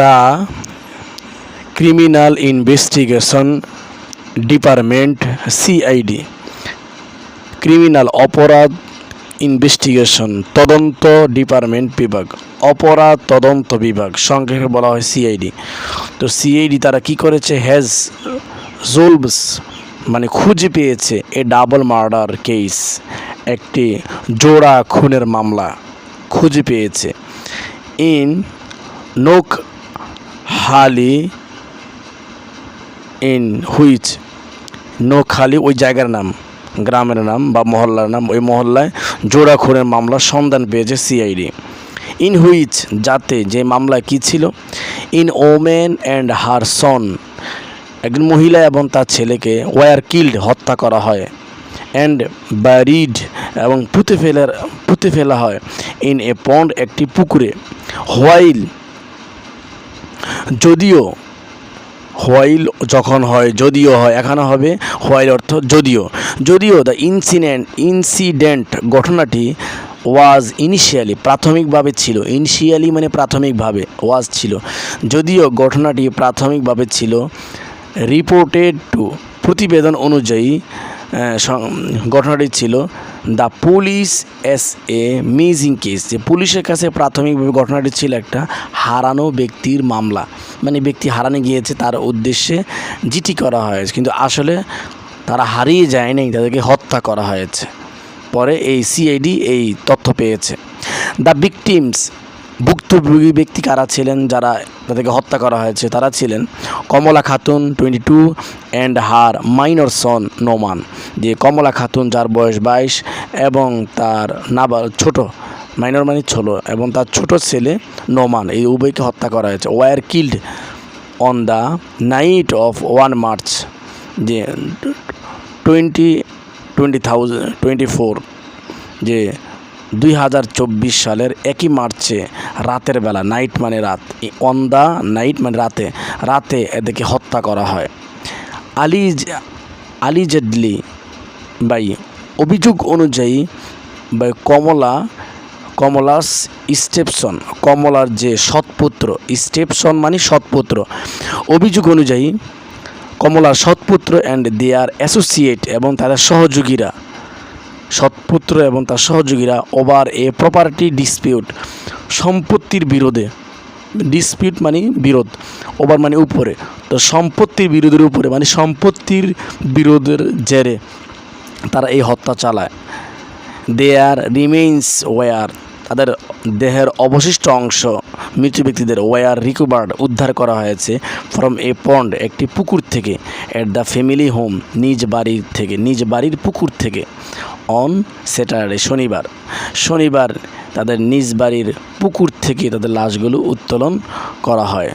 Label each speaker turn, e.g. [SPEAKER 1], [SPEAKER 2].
[SPEAKER 1] The criminal investigation department CID, criminal অপরাধ investigation তদন্ত department বিভাগ, অপরাধ তদন্ত বিভাগ, সংক্ষেপে বলা হয় সিআইডি। তো সিআইডি তারা কি করেছে, হ্যাজ জোলভস মানে খুঁজে পেয়েছে এ ডাবল মার্ডার কেস, একটি জোড়া খুনের মামলা খুঁজে পেয়েছে। ইন নোকহালি, ইন হুইচ, নোকহালি ওই জায়গার নাম, গ্রামের নাম বা মহল্লার নাম, ওই মহল্লায় জোড়া খুনের মামলার সন্ধান পেয়েছে সিআইডি। ইন হুইচ যাতে, যে মামলায় কী ছিল, ইন ওমেন অ্যান্ড হার সন, একজন মহিলা এবং তার ছেলেকে ওয়ার কিল্ড হত্যা করা হয়, অ্যান্ড ব্যারিড এবং পুঁতে ফেলা হয়, ইন এ পন্ড একটি পুকুরে, হোয়াইল যদিও, হোয়াইল যখন হয়, যদিও হয়, এখানে হবে হোয়াইল অর্থ যদিও, যদিও দ্য ইনসিডেন্ট ঘটনাটি ওয়াজ ইনিশিয়ালি প্রাথমিকভাবে ছিল, ইনিশিয়ালি মানে প্রাথমিকভাবে, ওয়াজ ছিল, যদিও ঘটনাটি প্রাথমিকভাবে ছিল, রিপোর্টেড টু প্রতিবেদন অনুযায়ী ঘটনাটি ছিল, the police S A missing case, যে পুলিশের কাছে প্রাথমিকভাবে ঘটনাটি ছিল একটা হারানো ব্যক্তির মামলা, মানে ব্যক্তি হারানো গিয়েছে তার উদ্দেশ্যে জিডি করা হয়েছে, কিন্তু আসলে তারা হারিয়ে যায় নাই, তাদেরকে হত্যা করা হয়েছে। পরে এই সিআইডি এই তথ্য পেয়েছে। দ্য ভিকটিমস, ভুক্তভোগী ব্যক্তি কারা ছিলেন, যারা তাদেরকে হত্যা করা হয়েছে, তারা ছিলেন কমলা খাতুন 22 অ্যান্ড হার মাইনর সন নোমান, যে কমলা খাতুন যার বয়স 22 এবং তার ছোট, মাইনর মানে ছোট, এবং তার ছোট ছেলে নোমান, এই উভয়কে হত্যা করা হয়েছে। Were killed on the night of 1 March, যে 2024, যে 2024 সালের 1 মার্চে রাতের বেলা, নাইট মানে রাত, অন দ্য নাইট মানে রাতে এদেরকে হত্যা করা হয়। আলিজেডলি বাই অভিযোগ অনুযায়ী বাই কমলাস স্টেপসন, কমলার যে সৎপুত্র, স্টেপসন মানে সৎপুত্র, অভিযোগ অনুযায়ী কমলার সৎপুত্র অ্যান্ড দেয়ার অ্যাসোসিয়েট এবং তাদের সহযোগীরা, সৎপুত্র এবং তার সহযোগীরা ওভার এ প্রপার্টি ডিসপিউট, সম্পত্তির বিরোধে, ডিসপিউট মানে বিরোধ, ওভার মানে উপরে, তো সম্পত্তির বিরোধের উপরে মানে সম্পত্তির বিরোধের জেরে তারা এই হত্যা চালায়। দেয়ার রিমেইনস ওয়ার, তাদের দেহের অবশিষ্ট অংশ মৃত ব্যক্তিদের ওয়ার রিকভার্ড উদ্ধার করা হয়েছে ফ্রম এ পন্ড একটি পুকুর থেকে, এট দ্য ফ্যামিলি হোম নিজ বাড়ির পুকুর থেকে, অন স্যাটারডে শনিবার তাদের নিজ বাড়ির পুকুর থেকে তাদের লাশগুলো উত্তোলন করা হয়।